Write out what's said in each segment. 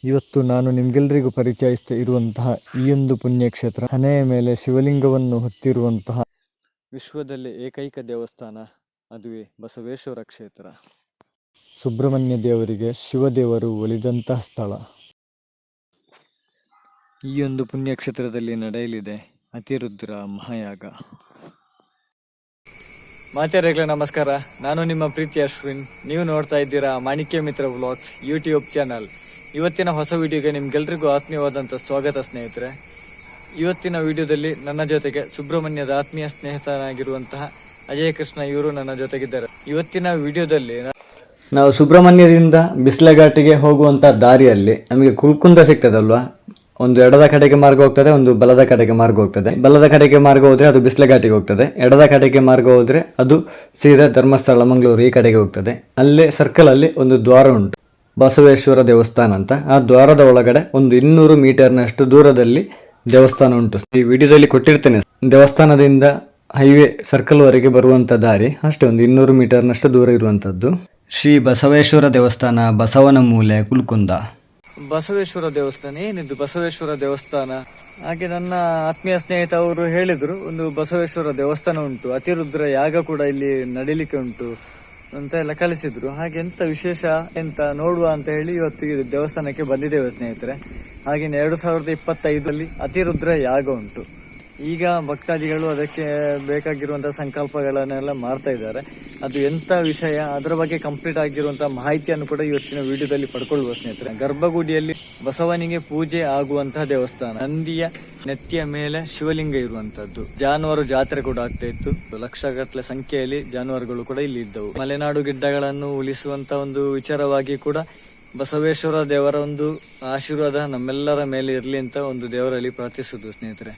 ಇವತ್ತು ನಾನು ನಿಮ್ಗೆಲ್ರಿಗೂ ಪರಿಚಯಿಸ್ತಾ ಇರುವಂತಹ ಈ ಒಂದು ಪುಣ್ಯಕ್ಷೇತ್ರ ಹಣೆಯ ಮೇಲೆ ಶಿವಲಿಂಗವನ್ನು ಹೊತ್ತಿರುವಂತಹ ವಿಶ್ವದಲ್ಲೇ ಏಕೈಕ ದೇವಸ್ಥಾನ, ಅದುವೇ ಬಸವೇಶ್ವರ ಕ್ಷೇತ್ರ. ಸುಬ್ರಹ್ಮಣ್ಯ ದೇವರಿಗೆ ಶಿವದೇವರು ಒಲಿದಂತಹ ಸ್ಥಳ. ಈ ಒಂದು ಪುಣ್ಯಕ್ಷೇತ್ರದಲ್ಲಿ ನಡೆಯಲಿದೆ ಅತಿರುದ್ರ ಮಹಾಯಾಗ. ಮಾತೆಯರಿಗೆಲ್ಲ ನಮಸ್ಕಾರ, ನಾನು ನಿಮ್ಮ ಪ್ರೀತಿ ಅಶ್ವಿನ್. ನೀವು ನೋಡ್ತಾ ಇದ್ದೀರಾ ಮಾಣಿಕ್ಯ ಮಿತ್ರ ವ್ಲಾಗ್ಸ್ ಯೂಟ್ಯೂಬ್ ಚಾನಲ್. ಇವತ್ತಿನ ಹೊಸ ವಿಡಿಯೋಗೆ ನಿಮ್ಗೆಲ್ರಿಗೂ ಆತ್ಮೀಯವಾದಂಥ ಸ್ವಾಗತ ಸ್ನೇಹಿತರೆ. ಇವತ್ತಿನ ವಿಡಿಯೋದಲ್ಲಿ ನನ್ನ ಜೊತೆಗೆ ಸುಬ್ರಹ್ಮಣ್ಯದ ಆತ್ಮೀಯ ಸ್ನೇಹಿತನಾಗಿರುವಂತಹ ಅಜಯ್ ಕೃಷ್ಣ ಇವರು ನನ್ನ ಜೊತೆಗಿದ್ದಾರೆ. ಇವತ್ತಿನ ವಿಡಿಯೋದಲ್ಲಿ ನಾವು ಸುಬ್ರಹ್ಮಣ್ಯದಿಂದ ಬಿಸ್ಲಘಾಟಿಗೆ ಹೋಗುವಂತ ದಾರಿಯಲ್ಲಿ ನಮಗೆ ಕುಲ್ಕುಂದ ಸಿಗ್ತದಲ್ವಾ, ಒಂದು ಎಡದ ಕಡೆಗೆ ಮಾರ್ಗ ಹೋಗ್ತದೆ, ಒಂದು ಬಲದ ಕಡೆಗೆ ಮಾರ್ಗ ಹೋಗ್ತದೆ. ಬಲದ ಕಡೆಗೆ ಮಾರ್ಗ ಹೋದ್ರೆ ಅದು ಬಿಸ್ಲಘಾಟಿಗೆ ಹೋಗ್ತದೆ, ಎಡದ ಕಡೆಗೆ ಮಾರ್ಗ ಹೋದ್ರೆ ಅದು ಸೀದಾ ಧರ್ಮಸ್ಥಳ ಮಂಗಳೂರು ಈ ಕಡೆಗೆ ಹೋಗ್ತದೆ. ಅಲ್ಲೇ ಸರ್ಕಲ್ ಅಲ್ಲಿ ಒಂದು ದ್ವಾರ ಉಂಟು, ಬಸವೇಶ್ವರ ದೇವಸ್ಥಾನ ಅಂತ. ಆ ದ್ವಾರದ ಒಳಗಡೆ ಒಂದು 200 ಮೀಟರ್ನಷ್ಟು ದೂರದಲ್ಲಿ ದೇವಸ್ಥಾನ ಉಂಟು. ಈ ವಿಡಿಯೋದಲ್ಲಿ ಕೊಟ್ಟಿರ್ತೇನೆ. ದೇವಸ್ಥಾನದಿಂದ ಹೈವೇ ಸರ್ಕಲ್ ವರೆಗೆ ಬರುವಂತ ದಾರಿ ಅಷ್ಟೇ, ಒಂದು 200 ಮೀಟರ್ನಷ್ಟು ದೂರ ಇರುವಂತದ್ದು. ಶ್ರೀ ಬಸವೇಶ್ವರ ದೇವಸ್ಥಾನ, ಬಸವನ ಮೂಲೆ, ಕುಲ್ಕುಂದ. ಬಸವೇಶ್ವರ ದೇವಸ್ಥಾನ ಏನಿದ್ದು ಬಸವೇಶ್ವರ ದೇವಸ್ಥಾನ. ಹಾಗೆ ನನ್ನ ಆತ್ಮೀಯ ಸ್ನೇಹಿತ ಅವರು ಹೇಳಿದ್ರು, ಒಂದು ಬಸವೇಶ್ವರ ದೇವಸ್ಥಾನ ಉಂಟು, ಅತಿರುದ್ರ ಯಾಗ ಕೂಡ ಇಲ್ಲಿ ನಡೀಲಿಕ್ಕೆ ಉಂಟು ಅಂತ ಎಲ್ಲ ಕಲಿಸಿದ್ರು. ಹಾಗೆ ಎಂತ ವಿಶೇಷ ಎಂತ ನೋಡುವ ಅಂತ ಹೇಳಿ ಇವತ್ತಿಗೆ ದೇವಸ್ಥಾನಕ್ಕೆ ಬಂದಿದ್ದೇವೆ ಸ್ನೇಹಿತರೆ. ಹಾಗೆ 2025 ಅತಿರುದ್ರ ಯಾಗ ಉಂಟು. ಈಗ ಭಕ್ತಾದಿಗಳು ಅದಕ್ಕೆ ಬೇಕಾಗಿರುವಂತಹ ಸಂಕಲ್ಪಗಳನ್ನೆಲ್ಲ ಮಾಡ್ತಾ ಇದ್ದಾರೆ. ಅದು ಎಂತ ವಿಷಯ, ಅದರ ಬಗ್ಗೆ ಕಂಪ್ಲೀಟ್ ಆಗಿರುವಂತಹ ಮಾಹಿತಿಯನ್ನು ಕೂಡ ಇವತ್ತಿನ ವಿಡಿಯೋದಲ್ಲಿ ಪಡ್ಕೊಳ್ಳುವ ಸ್ನೇಹಿತರೆ. ಗರ್ಭಗುಡಿಯಲ್ಲಿ ಬಸವನಿಗೆ ಪೂಜೆ ಆಗುವಂತಹ ದೇವಸ್ಥಾನ. ನಂದಿಯ ನೆತ್ತಿಯ ಮೇಲೆ ಶಿವಲಿಂಗ ಇರುವಂತದ್ದು. ಜಾನುವಾರು ಜಾತ್ರೆ ಕೂಡ ಆಗ್ತಾ ಇತ್ತು. ಲಕ್ಷಗಟ್ಟಲೆ ಸಂಖ್ಯೆಯಲ್ಲಿ ಜಾನುವಾರುಗಳು ಕೂಡ ಇಲ್ಲಿ ಇದ್ದವು. ಮಲೆನಾಡು ಗಿಡ್ಡಗಳನ್ನು ಉಳಿಸುವಂತ ಒಂದು ವಿಚಾರವಾಗಿ ಕೂಡ ಬಸವೇಶ್ವರ ದೇವರ ಒಂದು ಆಶೀರ್ವಾದ ನಮ್ಮೆಲ್ಲರ ಮೇಲೆ ಇರಲಿ ಅಂತ ಒಂದು ದೇವರಲ್ಲಿ ಪ್ರಾರ್ಥಿಸುವುದು ಸ್ನೇಹಿತರೆ.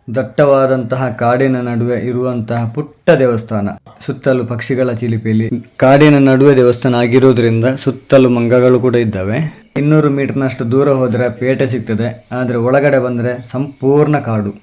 ದಟ್ಟವಾದಂತಹ ಕಾಡಿನ ನಡುವೆ ಇರುವಂತಹ ಪುಟ್ಟ ದೇವಸ್ಥಾನ, ಸುತ್ತಲೂ ಪಕ್ಷಿಗಳ ಚಿಲಿಪಿಲಿ. ಕಾಡಿನ ನಡುವೆ ದೇವಸ್ಥಾನ ಆಗಿರೋದ್ರಿಂದ ಸುತ್ತಲೂ ಮಂಗಗಳು ಕೂಡ ಇದ್ದಾವೆ. 200 ಮೀಟರ್ನಷ್ಟು ದೂರ ಹೋದ್ರೆ ಪೇಟೆ ಸಿಗ್ತದೆ, ಆದ್ರೆ ಒಳಗಡೆ ಬಂದ್ರೆ ಸಂಪೂರ್ಣ ಕಾಡು.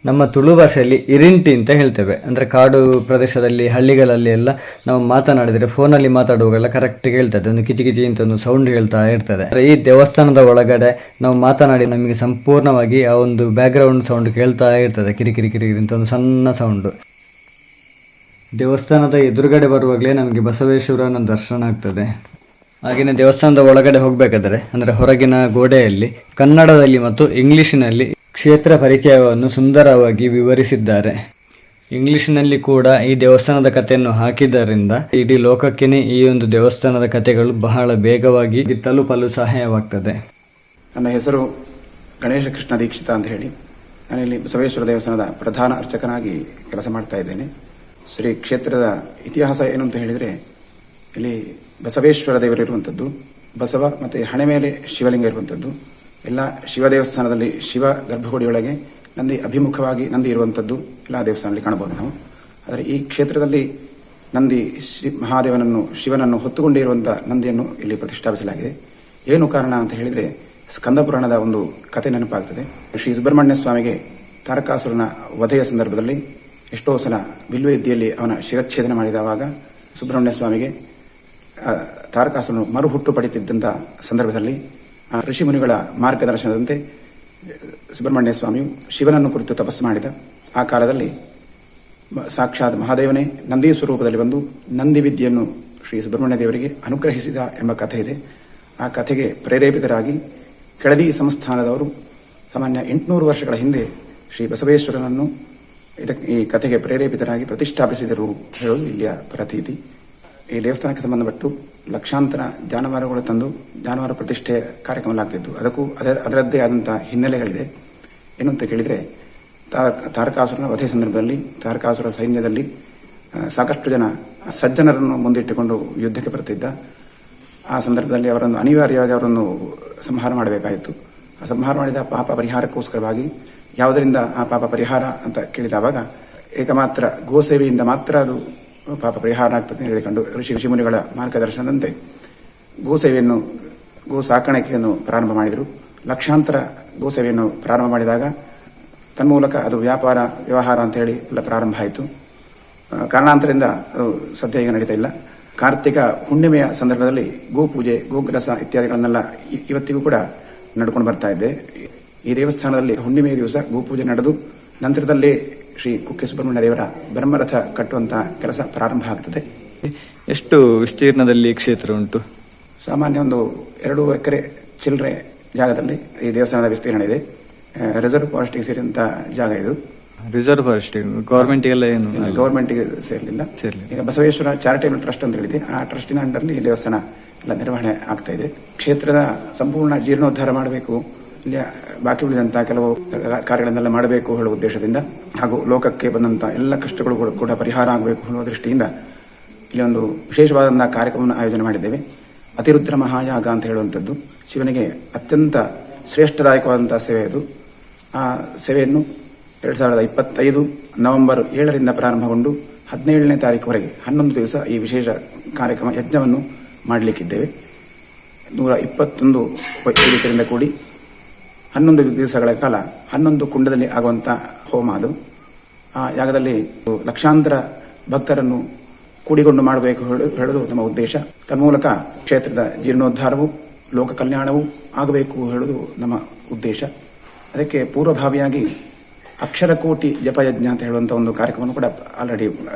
ನಮ್ಮ ತುಳು ಭಾಷೆಯಲ್ಲಿ ಇರಿಂಟಿ ಅಂತ ಹೇಳ್ತೇವೆ. ಅಂದ್ರೆ ಕಾಡು ಪ್ರದೇಶದಲ್ಲಿ, ಹಳ್ಳಿಗಳಲ್ಲಿ ಎಲ್ಲ ನಾವು ಮಾತನಾಡಿದ್ರೆ, ಫೋನಲ್ಲಿ ಮಾತಾಡುವಾಗೆಲ್ಲ ಕರೆಕ್ಟ್ ಹೇಳ್ತದೆ, ಒಂದು ಕಿಚಿ ಕಿಚಿ ಅಂತ ಒಂದು ಸೌಂಡ್ ಹೇಳ್ತಾ ಇರ್ತದೆ. ಈ ದೇವಸ್ಥಾನದ ಒಳಗಡೆ ನಾವು ಮಾತನಾಡಿ ನಮಗೆ ಸಂಪೂರ್ಣವಾಗಿ ಆ ಒಂದು ಬ್ಯಾಕ್ ಗ್ರೌಂಡ್ ಸೌಂಡ್ ಕೇಳ್ತಾ ಇರ್ತದೆ, ಕಿರಿಕಿರಿ ಕಿರಿಕಿರಿ ಅಂತ ಒಂದು ಸಣ್ಣ ಸೌಂಡ್. ದೇವಸ್ಥಾನದ ಎದುರುಗಡೆ ಬರುವಾಗಲೇ ನಮಗೆ ಬಸವೇಶ್ವರನ ದರ್ಶನ ಆಗ್ತದೆ. ಹಾಗೆಯೇ ದೇವಸ್ಥಾನದ ಒಳಗಡೆ ಹೋಗ್ಬೇಕಾದ್ರೆ ಅಂದ್ರೆ ಹೊರಗಿನ ಗೋಡೆಯಲ್ಲಿ ಕನ್ನಡದಲ್ಲಿ ಮತ್ತು ಇಂಗ್ಲಿಷಿನಲ್ಲಿ ಕ್ಷೇತ್ರ ಪರಿಚಯವನ್ನು ಸುಂದರವಾಗಿ ವಿವರಿಸಿದ್ದಾರೆ. ಇಂಗ್ಲಿಷ್ನಲ್ಲಿ ಕೂಡ ಈ ದೇವಸ್ಥಾನದ ಕಥೆಯನ್ನು ಹಾಕಿದ್ದರಿಂದ ಇಡೀ ಲೋಕಕ್ಕೇನೆ ಈ ಒಂದು ದೇವಸ್ಥಾನದ ಕಥೆಗಳು ಬಹಳ ವೇಗವಾಗಿ ತಲುಪಲು ಸಹಾಯವಾಗ್ತದೆ. ನನ್ನ ಹೆಸರು ಗಣೇಶ ಕೃಷ್ಣ ದೀಕ್ಷಿತ ಅಂತ ಹೇಳಿ, ನಾನಿಲ್ಲಿ ಬಸವೇಶ್ವರ ದೇವಸ್ಥಾನದ ಪ್ರಧಾನ ಅರ್ಚಕನಾಗಿ ಕೆಲಸ ಮಾಡ್ತಾ ಇದ್ದೇನೆ. ಶ್ರೀ ಕ್ಷೇತ್ರದ ಇತಿಹಾಸ ಏನು ಅಂತ ಹೇಳಿದರೆ, ಇಲ್ಲಿ ಬಸವೇಶ್ವರ ದೇವರು ಇರುವಂಥದ್ದು, ಬಸವ ಮತ್ತು ಹಣೆ ಮೇಲೆ ಶಿವಲಿಂಗ ಇರುವಂಥದ್ದು. ಎಲ್ಲ ಶಿವ ದೇವಸ್ಥಾನದಲ್ಲಿ ಶಿವ ಗರ್ಭಗುಡಿಯೊಳಗೆ ನಂದಿ ಅಭಿಮುಖವಾಗಿ ನಂದಿ ಇರುವಂಥದ್ದು ಎಲ್ಲ ದೇವಸ್ಥಾನದಲ್ಲಿ ಕಾಣಬಹುದು ನಾವು. ಆದರೆ ಈ ಕ್ಷೇತ್ರದಲ್ಲಿ ನಂದಿ ಮಹಾದೇವನನ್ನು, ಶಿವನನ್ನು ಹೊತ್ತುಕೊಂಡಿರುವಂತಹ ನಂದಿಯನ್ನು ಇಲ್ಲಿ ಪ್ರತಿಷ್ಠಾಪಿಸಲಾಗಿದೆ. ಏನು ಕಾರಣ ಅಂತ ಹೇಳಿದರೆ, ಸ್ಕಂದ ಪುರಾಣದ ಒಂದು ಕಥೆ ನೆನಪಾಗ್ತದೆ. ಶ್ರೀ ಸುಬ್ರಹ್ಮಣ್ಯ ಸ್ವಾಮಿಗೆ ತಾರಕಾಸುರನ ವಧೆಯ ಸಂದರ್ಭದಲ್ಲಿ ಎಷ್ಟೋ ಸಲ ಬಿಲ್ವಯುದ್ಧಿಯಲ್ಲಿ ಅವನ ಶಿರಚ್ಛೇದನ ಮಾಡಿದವಾಗ ಸುಬ್ರಹ್ಮಣ್ಯ ಸ್ವಾಮಿಗೆ ತಾರಕಾಸುರನು ಮರುಹುಟ್ಟು ಪಡೆಯುತ್ತಿದ್ದಂಥ ಸಂದರ್ಭದಲ್ಲಿ ಆ ಋಷಿ ಮುನಿಗಳ ಮಾರ್ಗದರ್ಶನದಂತೆ ಸುಬ್ರಹ್ಮಣ್ಯ ಸ್ವಾಮಿಯು ಶಿವನನ್ನು ಕುರಿತು ತಪಸ್ಸು ಮಾಡಿದ. ಆ ಕಾಲದಲ್ಲಿ ಸಾಕ್ಷಾತ್ ಮಹಾದೇವನೇ ನಂದಿ ಸ್ವರೂಪದಲ್ಲಿ ಬಂದು ನಂದಿ ವಿದ್ಯೆಯನ್ನು ಶ್ರೀ ಸುಬ್ರಹ್ಮಣ್ಯ ದೇವರಿಗೆ ಅನುಗ್ರಹಿಸಿದ ಎಂಬ ಕಥೆ ಇದೆ. ಆ ಕಥೆಗೆ ಪ್ರೇರೇಪಿತರಾಗಿ ಕೆಳದಿ ಸಂಸ್ಥಾನದವರು ಸಾಮಾನ್ಯ 800 ವರ್ಷಗಳ ಹಿಂದೆ ಶ್ರೀ ಬಸವೇಶ್ವರನನ್ನು ಈ ಕಥೆಗೆ ಪ್ರೇರೇಪಿತರಾಗಿ ಪ್ರತಿಷ್ಠಾಪಿಸಿದರು ಹೇಳುವುದು ಇಲ್ಲಿಯ ಪ್ರತೀತಿ. ಈ ದೇವಸ್ಥಾನಕ್ಕೆ ಸಂಬಂಧಪಟ್ಟು ಲಕ್ಷಾಂತರ ಜಾನುವಾರುಗಳು ತಂದು ಜಾನುವಾರು ಪ್ರತಿಷ್ಠೆ ಕಾರ್ಯಕ್ರಮಗಳಾಗ್ತಿದ್ದು, ಅದಕ್ಕೂ ಅದರದ್ದೇ ಆದಂತಹ ಹಿನ್ನೆಲೆಗಳಿದೆ. ಏನು ಅಂತ ಕೇಳಿದರೆ, ತಾರಕಾಸುರನ ವಧೆ ಸಂದರ್ಭದಲ್ಲಿ ತಾರಕಾಸುರ ಸೈನ್ಯದಲ್ಲಿ ಸಾಕಷ್ಟು ಜನ ಸಜ್ಜನರನ್ನು ಮುಂದಿಟ್ಟುಕೊಂಡು ಯುದ್ಧಕ್ಕೆ ಬರ್ತಿದ್ದ. ಆ ಸಂದರ್ಭದಲ್ಲಿ ಅವರನ್ನು ಅನಿವಾರ್ಯವಾಗಿ ಅವರನ್ನು ಸಂಹಾರ ಮಾಡಬೇಕಾಯಿತು. ಆ ಸಂಹಾರ ಮಾಡಿದ ಪಾಪ ಪರಿಹಾರಕ್ಕೋಸ್ಕರವಾಗಿ ಯಾವುದರಿಂದ ಆ ಪಾಪ ಪರಿಹಾರ ಅಂತ ಕೇಳಿದವಾಗ ಏಕಮಾತ್ರ ಗೋಸೇವೆಯಿಂದ ಮಾತ್ರ ಅದು ಪಾಪ ಪರಿಹಾರ ಆಗ್ತದೆ ಹೇಳಿಕೊಂಡು ಋಷಿಮುನಿಗಳ ಮಾರ್ಗದರ್ಶನದಂತೆ ಗೋಸೇವೆಯನ್ನು, ಗೋ ಸಾಕಾಣಿಕೆಯನ್ನು ಪ್ರಾರಂಭ ಮಾಡಿದರು. ಲಕ್ಷಾಂತರ ಗೋಸೇವೆಯನ್ನು ಪ್ರಾರಂಭ ಮಾಡಿದಾಗ ತನ್ಮೂಲಕ ಅದು ವ್ಯವಹಾರ ಅಂತ ಹೇಳಿ ಎಲ್ಲ ಪ್ರಾರಂಭ ಆಯಿತು. ಕಾರಣಾಂತರದಿಂದ ಅದು ಸದ್ಯ ಈಗ ನಡೀತಾ ಇಲ್ಲ. ಕಾರ್ತಿಕ ಹುಣ್ಣಿಮೆಯ ಸಂದರ್ಭದಲ್ಲಿ ಗೋಪೂಜೆ ಗೋಗ್ರಸ ಇತ್ಯಾದಿಗಳನ್ನೆಲ್ಲ ಇವತ್ತಿಗೂ ಕೂಡ ನಡ್ಕೊಂಡು ಬರ್ತಾ ಇದೆ. ಈ ದೇವಸ್ಥಾನದಲ್ಲಿ ಹುಣ್ಣಿಮೆಯ ದಿವಸ ಗೋಪೂಜೆ ನಡೆದು ನಂತರದಲ್ಲೇ ಶ್ರೀ ಕುಕ್ಕೆ ಸುಬ್ರಹ್ಮಣ್ಯ ದೇವರ ಬ್ರಹ್ಮರಥ ಕಟ್ಟುವಂತಹ ಕೆಲಸ ಪ್ರಾರಂಭ ಆಗ್ತದೆ. ಎಷ್ಟು ವಿಸ್ತೀರ್ಣದಲ್ಲಿ ಕ್ಷೇತ್ರ ಉಂಟು? ಸಾಮಾನ್ಯ ಒಂದು 2 ಎಕರೆ ಚಿಲ್ಲರೆ ಜಾಗದಲ್ಲಿ ಈ ದೇವಸ್ಥಾನದ ವಿಸ್ತೀರ್ಣ ಇದೆ. ರಿಸರ್ವ್ ಫಾರೆಸ್ಟ್ಗೆ ಸೇರಿದಂತಹ ಜಾಗ ಇದು. ರಿಸರ್ವ್ ಫಾರೆಸ್ಟ್ ಗವರ್ಮೆಂಟ್ಗೆಲ್ಲ ಏನು ಗವರ್ಮೆಂಟ್ಗೆ ಸೇರಲಿಲ್ಲ. ಈಗ ಬಸವೇಶ್ವರ ಚಾರಿಟೇಬಲ್ ಟ್ರಸ್ಟ್ ಅಂತ ಹೇಳಿದೆ, ಆ ಟ್ರಸ್ಟಿನ ಅಂಡರ್ಲಿ ಈ ದೇವಸ್ಥಾನ ಎಲ್ಲ ನಿರ್ವಹಣೆ ಆಗ್ತಾ ಇದೆ. ಕ್ಷೇತ್ರದ ಸಂಪೂರ್ಣ ಜೀರ್ಣೋದ್ಧಾರ ಮಾಡಬೇಕು, ಇಲ್ಲಿ ಬಾಕಿ ಉಳಿದಂತಹ ಕೆಲವು ಕಾರ್ಯಗಳನ್ನೆಲ್ಲ ಮಾಡಬೇಕು ಹೇಳುವ ಉದ್ದೇಶದಿಂದ ಹಾಗೂ ಲೋಕಕ್ಕೆ ಬಂದಂತಹ ಎಲ್ಲ ಕಷ್ಟಗಳು ಕೂಡ ಪರಿಹಾರ ಆಗಬೇಕು ಹೇಳುವ ದೃಷ್ಟಿಯಿಂದ ಇಲ್ಲಿ ಒಂದು ವಿಶೇಷವಾದಂತಹ ಕಾರ್ಯಕ್ರಮವನ್ನು ಆಯೋಜನೆ ಮಾಡಿದ್ದೇವೆ. ಅತಿರುದ್ರ ಮಹಾಯಾಗ ಅಂತ ಹೇಳುವಂಥದ್ದು ಶಿವನಿಗೆ ಅತ್ಯಂತ ಶ್ರೇಷ್ಠದಾಯಕವಾದಂತಹ ಸೇವೆ ಅದು. ಆ ಸೇವೆಯನ್ನು 2025 ನವೆಂಬರ್ 7ರಿಂದ ಪ್ರಾರಂಭಗೊಂಡು 17ನೇ ತಾರೀಕುವರೆಗೆ 11 ದಿವಸ ಈ ವಿಶೇಷ ಕಾರ್ಯಕ್ರಮ ಯಜ್ಞವನ್ನು ಮಾಡಲಿಕ್ಕಿದ್ದೇವೆ. 121 ವೈದಿಕರಿಂದ ಕೂಡಿ 11 ದಿವಸಗಳ ಕಾಲ 11 ಕುಂಡದಲ್ಲಿ ಆಗುವಂತಹ ಹೋಮ ಅದು. ಆ ಯಾಗದಲ್ಲಿ ಲಕ್ಷಾಂತರ ಭಕ್ತರನ್ನು ಕೂಡಿಕೊಂಡು ಮಾಡಬೇಕು ಹೇಳುವುದು ನಮ್ಮ ಉದ್ದೇಶ. ತನ್ಮೂಲಕ ಕ್ಷೇತ್ರದ ಜೀರ್ಣೋದ್ಧಾರವು ಲೋಕ ಕಲ್ಯಾಣವೂ ಆಗಬೇಕು ಹೇಳುವುದು ನಮ್ಮ ಉದ್ದೇಶ. ಅದಕ್ಕೆ ಪೂರ್ವಭಾವಿಯಾಗಿ ಅಕ್ಷರಕೋಟಿ ಜಪಯಜ್ಞ ಅಂತ ಹೇಳುವಂತಹ ಒಂದು ಕಾರ್ಯಕ್ರಮವನ್ನು ಕೂಡ ಆಲ್ರೆಡಿ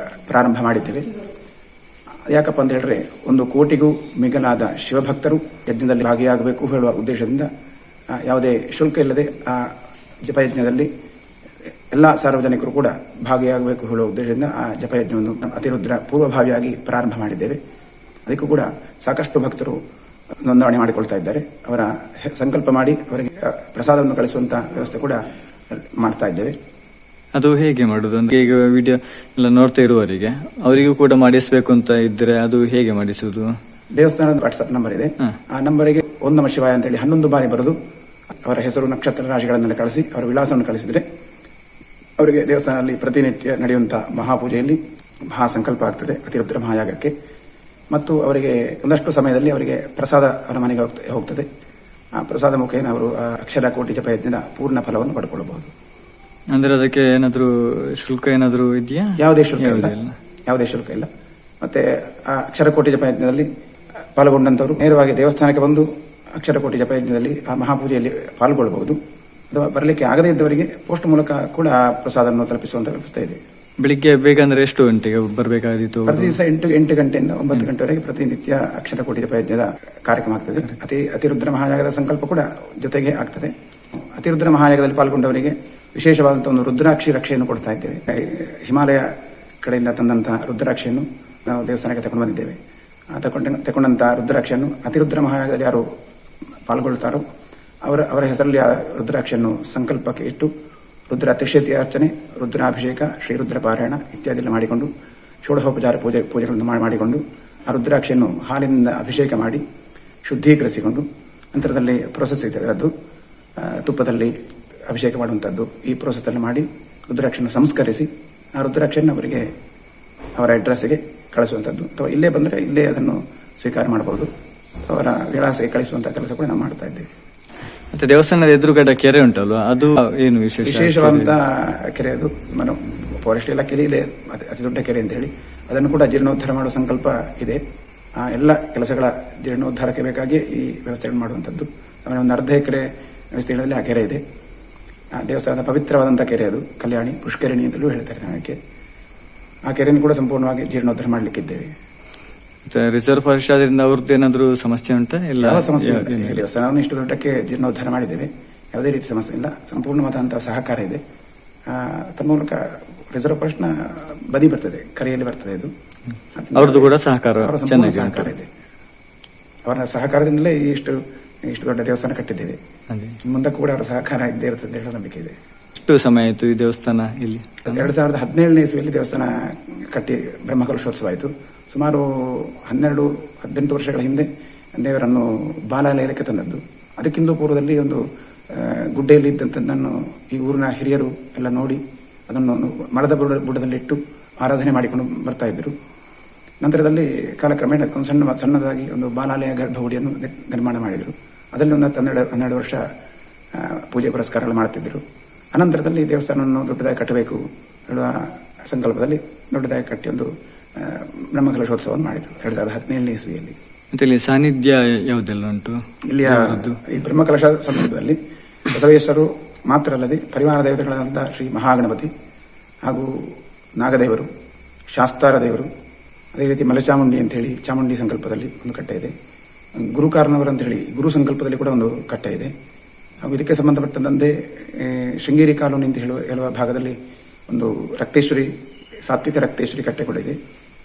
ಪ್ರಾರಂಭ ಮಾಡಿದ್ದೇವೆ. ಯಾಕಪ್ಪ ಅಂತ ಹೇಳಿದ್ರೆ 1 ಕೋಟಿಗೂ ಮಿಗಿಲಾದ ಶಿವಭಕ್ತರು ಯಜ್ಞದಲ್ಲಿ ಭಾಗಿಯಾಗಬೇಕು ಹೇಳುವ ಉದ್ದೇಶದಿಂದ ಯಾವುದೇ ಶುಲ್ಕ ಇಲ್ಲದೆ ಆ ಜಪಯಜ್ಞದಲ್ಲಿ ಎಲ್ಲ ಸಾರ್ವಜನಿಕರು ಕೂಡ ಭಾಗಿಯಾಗಬೇಕು ಹೇಳುವ ಉದ್ದೇಶದಿಂದ ಆ ಜಪಯಜ್ಞವನ್ನು ಅತಿರುದ್ರ ಪೂರ್ವಭಾವಿಯಾಗಿ ಪ್ರಾರಂಭ ಮಾಡಿದ್ದೇವೆ. ಅದಕ್ಕೂ ಕೂಡ ಸಾಕಷ್ಟು ಭಕ್ತರು ನೋಂದಣಿ ಮಾಡಿಕೊಳ್ತಾ ಇದ್ದಾರೆ. ಅವರ ಸಂಕಲ್ಪ ಮಾಡಿ ಅವರಿಗೆ ಪ್ರಸಾದವನ್ನು ಕಳಿಸುವಂತಹ ವ್ಯವಸ್ಥೆ ಕೂಡ ಮಾಡ್ತಾ ಇದ್ದೇವೆ. ಅದು ಹೇಗೆ ಮಾಡುದು ಅಂದ್ರೆ ಈಗ ವಿಡಿಯೋ ಎಲ್ಲ ನೋಡ್ತಾ ಇರುವವರಿಗೆ ಅವರಿಗೂ ಕೂಡ ಮಾಡಿಸಬೇಕು ಅಂತ ಇದ್ರೆ ಅದು ಹೇಗೆ ಮಾಡಿಸುವುದು? ದೇವಸ್ಥಾನದ ವಾಟ್ಸ್ಆಪ್ ನಂಬರ್ ಇದೆ. ಆ ನಂಬರಿಗೆ ಓಂ ನಮಃ ಶಿವಾಯ ಅಂತ ಹೇಳಿ 11 ಬಾರಿ ಬರೆದು ಅವರ ಹೆಸರು ನಕ್ಷತ್ರ ರಾಶಿಗಳನ್ನೆಲ್ಲ ಕಳಿಸಿ ಅವರ ವಿಳಾಸವನ್ನು ಕಳಿಸಿದ್ರೆ ಅವರಿಗೆ ದೇವಸ್ಥಾನದಲ್ಲಿ ಪ್ರತಿನಿತ್ಯ ನಡೆಯುವಂತಹ ಮಹಾಪೂಜೆಯಲ್ಲಿ ಮಹಾಸಂಕಲ್ಪ ಆಗ್ತದೆ ಅತಿರುದ್ರ ಮಹಾಯಾಗಕ್ಕೆ. ಮತ್ತು ಅವರಿಗೆ ಒಂದಷ್ಟು ಸಮಯದಲ್ಲಿ ಅವರಿಗೆ ಪ್ರಸಾದ ಅವರ ಮನೆಗೆ ಹೋಗ್ತದೆ. ಆ ಪ್ರಸಾದ ಮುಖೇನ ಅವರು ಅಕ್ಷರ ಕೋಟಿ ಜಪಯಜ್ಞದ ಪೂರ್ಣ ಫಲವನ್ನು ಪಡ್ಕೊಳ್ಳಬಹುದು. ಅಂದ್ರೆ ಅದಕ್ಕೆ ಏನಾದ್ರು ಶುಲ್ಕ ಏನಾದ್ರು ಇದೆಯಾ? ಯಾವುದೇ ಶುಲ್ಕ ಇಲ್ಲ, ಯಾವುದೇ ಶುಲ್ಕ ಇಲ್ಲ. ಮತ್ತೆ ಆ ಅಕ್ಷರ ಕೋಟಿ ಜಪಯಜ್ಞದಲ್ಲಿ ಪಾಲ್ಗೊಂಡಂತವರು ನೇರವಾಗಿ ದೇವಸ್ಥಾನಕ್ಕೆ ಬಂದು ಅಕ್ಷರ ಕೋಟಿ ಜಪಯಜ್ಞದಲ್ಲಿ ಆ ಮಹಾಪೂಜೆಯಲ್ಲಿ ಪಾಲ್ಗೊಳ್ಳಬಹುದು. ಅಥವಾ ಬರಲಿಕ್ಕೆ ಆಗದೇ ಇದ್ದವರಿಗೆ ಪೋಸ್ಟ್ ಮೂಲಕ ಕೂಡ ಪ್ರಸಾದವನ್ನು ತಲುಪಿಸುವಂತ ವ್ಯವಸ್ಥೆ ಇದೆ. ಬೆಳಿಗ್ಗೆ ಬೇಗ ಅಂದ್ರೆ ಎಷ್ಟು ಗಂಟೆಗೆ ಬರಬೇಕಾಗಿತ್ತು? ಪ್ರತಿ ದಿವಸ 8 ಗಂಟೆಯಿಂದ 9 ಗಂಟೆವರೆಗೆ ಪ್ರತಿನಿತ್ಯ ಅಕ್ಷರ ಕೋಟಿ ಜಪಯಜ್ಞದ ಕಾರ್ಯಕ್ರಮ ಆಗ್ತದೆ. ಅತಿರುದ್ರ ಮಹಾಯಾಗದ ಸಂಕಲ್ಪ ಕೂಡ ಜೊತೆಗೆ ಆಗ್ತದೆ. ಅತಿರುದ್ರ ಮಹಾಯಾಗದಲ್ಲಿ ಪಾಲ್ಗೊಂಡವರಿಗೆ ವಿಶೇಷವಾದಂತಹ ಒಂದು ರುದ್ರಾಕ್ಷಿ ರಕ್ಷೆಯನ್ನು ಕೊಡ್ತಾ ಇದ್ದೇವೆ. ಹಿಮಾಲಯ ಕಡೆಯಿಂದ ತಂದಂತಹ ರುದ್ರಾಕ್ಷಿಯನ್ನು ನಾವು ದೇವಸ್ಥಾನಕ್ಕೆ ತಗೊಂಡು ಬಂದಿದ್ದೇವೆ. ತಗೊಂಡಂತಹ ರುದ್ರಾಕ್ಷಿಯನ್ನು ಅತಿರುದ್ರ ಮಹಾಯಾಗದಲ್ಲಿ ಯಾರು ಪಾಲ್ಗೊಳ್ತಾರೋ ಅವರ ಹೆಸರಲ್ಲಿ ಆ ರುದ್ರಾಕ್ಷಿಯನ್ನು ಸಂಕಲ್ಪಕ್ಕೆ ಇಟ್ಟು ರುದ್ರ ತ್ರಿಶತಿ ಅರ್ಚನೆ, ರುದ್ರಾಭಿಷೇಕ, ಶ್ರೀರುದ್ರ ಪಾರಾಯಣ ಇತ್ಯಾದಿ ಮಾಡಿಕೊಂಡು ಷೋಡಶೋಪಚಾರ ಪೂಜೆಗಳನ್ನು ಮಾಡಿಕೊಂಡು ಆ ರುದ್ರಾಕ್ಷಿಯನ್ನು ಹಾಲಿನಿಂದ ಅಭಿಷೇಕ ಮಾಡಿ ಶುದ್ಧೀಕರಿಸಿಕೊಂಡು ನಂತರದಲ್ಲಿ ಪ್ರೋಸೆಸ್ ಇದೆ ಅದರದ್ದು, ತುಪ್ಪದಲ್ಲಿ ಅಭಿಷೇಕ ಮಾಡುವಂಥದ್ದು. ಈ ಪ್ರೋಸೆಸ್ ಅಲ್ಲಿ ಮಾಡಿ ರುದ್ರಾಕ್ಷಿಯನ್ನು ಸಂಸ್ಕರಿಸಿ ಆ ರುದ್ರಾಕ್ಷಿಯನ್ನು ಅವರಿಗೆ ಅವರ ಅಡ್ರೆಸ್ಗೆ ಕಳಿಸುವಂಥದ್ದು. ಅಥವಾ ಇಲ್ಲೇ ಬಂದರೆ ಇಲ್ಲೇ ಅದನ್ನು ಸ್ವೀಕಾರ ಮಾಡಬಹುದು. ಅವರ ವಿಳಾಸಕ್ಕೆ ಕಳಿಸುವಂತಹ ಕೆಲಸ ಕೂಡ ನಾವು ಮಾಡ್ತಾ ಇದ್ದೇವೆ. ಮತ್ತೆ ದೇವಸ್ಥಾನದ ಎದುರುಗಡೆ ಕೆರೆ ಉಂಟಲ್ಲ, ಅದು ಏನು ವಿಶೇಷವಾದಂತಹ ಕೆರೆ? ಅದು ಫಾರೆಸ್ಟ್ ಇಲಾಖೆಯಲ್ಲಿ ಇದೆ, ಅತಿ ದೊಡ್ಡ ಕೆರೆ ಅಂತ ಹೇಳಿ. ಅದನ್ನು ಕೂಡ ಜೀರ್ಣೋದ್ಧಾರ ಮಾಡುವ ಸಂಕಲ್ಪ ಇದೆ. ಆ ಎಲ್ಲ ಕೆಲಸಗಳ ಜೀರ್ಣೋದ್ಧಾರಕ್ಕೆ ಬೇಕಾಗಿ ಈ ವ್ಯವಸ್ಥೆಗಳನ್ನು ಮಾಡುವಂಥದ್ದು. ಆಮೇಲೆ ಒಂದು ಅರ್ಧ ಎಕರೆ ವಿಸ್ತೀರ್ಣದಲ್ಲಿ ಆ ಕೆರೆ ಇದೆ. ಆ ದೇವಸ್ಥಾನದ ಪವಿತ್ರವಾದಂತಹ ಕೆರೆ ಅದು, ಕಲ್ಯಾಣಿ ಪುಷ್ಕರಿಣಿ ಅಂತಲೂ ಹೇಳ್ತಾರೆ ಅದಕ್ಕೆ. ಆ ಕೆರೆಯನ್ನು ಕೂಡ ಸಂಪೂರ್ಣವಾಗಿ ಜೀರ್ಣೋದ್ಧಾರ ಮಾಡಲಿಕ್ಕಿದ್ದೇವೆ. ರಿಸರ್ವ್ ಫಾರೆಸ್ಟ್ ಆದ್ರಿಂದ ಅವ್ರದ್ದು ಏನಾದ್ರು ಸಮಸ್ಯೆ ಉಂಟಾ? ಇಲ್ಲ, ಯಾವ ಸಮಸ್ಯೆ ಇಲ್ಲ. ದೇವಸ್ಥಾನವನ್ನು ಇಷ್ಟು ದೊಡ್ಡಕ್ಕೆ ಜೀರ್ಣೋದ್ಧಾರ ಮಾಡಿದ್ದೇವೆ, ಯಾವುದೇ ರೀತಿ ಸಮಸ್ಯೆ ಇಲ್ಲ. ಸಂಪೂರ್ಣವಾದಂತಹ ಸಹಕಾರ ಇದೆ. ತನ್ಮೂಲಕ ರಿಸರ್ವ್ ಫಾರೆಸ್ಟ್ ನ ಬದಿ ಬರ್ತದೆ, ಕರೆಯಲ್ಲಿ ಬರ್ತದೆ ಇದು. ಅವ್ರದ್ದು ಕೂಡ ಸಹಕಾರ ಇದೆ. ಅವರ ಸಹಕಾರದಿಂದಲೇ ಇಷ್ಟು ದೊಡ್ಡ ದೇವಸ್ಥಾನ ಕಟ್ಟಿದ್ದೇವೆ. ಮುಂದಕ್ಕೂ ಕೂಡ ಅವರ ಸಹಕಾರ ಇದ್ದೇ ಇರ್ತದೆ ಅಂತ ಹೇಳೋ ನಂಬಿಕೆ ಇದೆ. ಎಷ್ಟು ಸಮಯ ಆಯಿತು ಈ ದೇವಸ್ಥಾನ ಇಲ್ಲಿ? 2017ನೇ ಇಸ್ವಿಯಲ್ಲಿ ದೇವಸ್ಥಾನ ಕಟ್ಟಿ ಬ್ರಹ್ಮಕಲಶೋತ್ಸವ ಆಯಿತು. ಸುಮಾರು 12-18 ವರ್ಷಗಳ ಹಿಂದೆ ದೇವರನ್ನು ಬಾಲಾಲಯಕ್ಕೆ ತಂದದ್ದು. ಅದಕ್ಕಿಂತ ಪೂರ್ವದಲ್ಲಿ ಒಂದು ಗುಡ್ಡೆಯಲ್ಲಿ ಇದ್ದಂಥದ್ದನ್ನು ಈ ಊರಿನ ಹಿರಿಯರು ಎಲ್ಲ ನೋಡಿ ಅದನ್ನು ಮರದ ಬುಡದಲ್ಲಿಟ್ಟು ಆರಾಧನೆ ಮಾಡಿಕೊಂಡು ಬರ್ತಾ ಇದ್ದರು. ನಂತರದಲ್ಲಿ ಕಾಲಕ್ರಮೇಣ ಸಣ್ಣದಾಗಿ ಒಂದು ಬಾಲಾಲಯ ಗರ್ಭಗುಡಿಯನ್ನು ನಿರ್ಮಾಣ ಮಾಡಿದರು. ಅದರಲ್ಲಿ ಒಂದು 12 ವರ್ಷ ಪೂಜೆ ಪುರಸ್ಕಾರಗಳು ಮಾಡುತ್ತಿದ್ದರು. ಅನಂತರದಲ್ಲಿ ದೇವಸ್ಥಾನವನ್ನು ದೊಡ್ಡದಾಗಿ ಕಟ್ಟಬೇಕು ಹೇಳುವ ಸಂಕಲ್ಪದಲ್ಲಿ ದೊಡ್ಡದಾಗಿ ಕಟ್ಟಿ ಒಂದು ಬ್ರಹ್ಮಕಲಶೋತ್ಸವವನ್ನು ಮಾಡಿದರು 2017 ಇಸ್ವಿಯಲ್ಲಿ. ಮತ್ತೆ ಇಲ್ಲಿ ಸಾನ್ನಿಧ್ಯ ಯಾವುದೆಲ್ಲ ಉಂಟು? ಇಲ್ಲಿಯ ಈ ಬ್ರಹ್ಮಕಲಶ ಸಂದರ್ಭದಲ್ಲಿ ಬಸವೇಶ್ವರರು ಮಾತ್ರ ಅಲ್ಲದೆ ಪರಿವಾರ ದೇವತೆಗಳಾದಂಥ ಶ್ರೀ ಮಹಾಗಣಪತಿ ಹಾಗೂ ನಾಗದೇವರು, ಶಾಸ್ತಾರ ದೇವರು, ಅದೇ ರೀತಿ ಮಲಚಾಮುಂಡಿ ಅಂತೇಳಿ ಚಾಮುಂಡಿ ಸಂಕಲ್ಪದಲ್ಲಿ ಒಂದು ಕಟ್ಟೆ ಇದೆ. ಗುರುಕಾರ್ನವರು ಅಂತೇಳಿ ಗುರು ಸಂಕಲ್ಪದಲ್ಲಿ ಕೂಡ ಒಂದು ಕಟ್ಟೆ ಇದೆ. ಹಾಗೂ ಇದಕ್ಕೆ ಸಂಬಂಧಪಟ್ಟಂತೆ ಶೃಂಗೇರಿ ಕಾಲೋನಿ ಅಂತ ಹೇಳುವ ಭಾಗದಲ್ಲಿ ಒಂದು ರಕ್ತೇಶ್ವರಿ, ಸಾತ್ವಿಕ ರಕ್ತೇಶ್ವರಿ ಕಟ್ಟೆ ಕೂಡ ಇದೆ.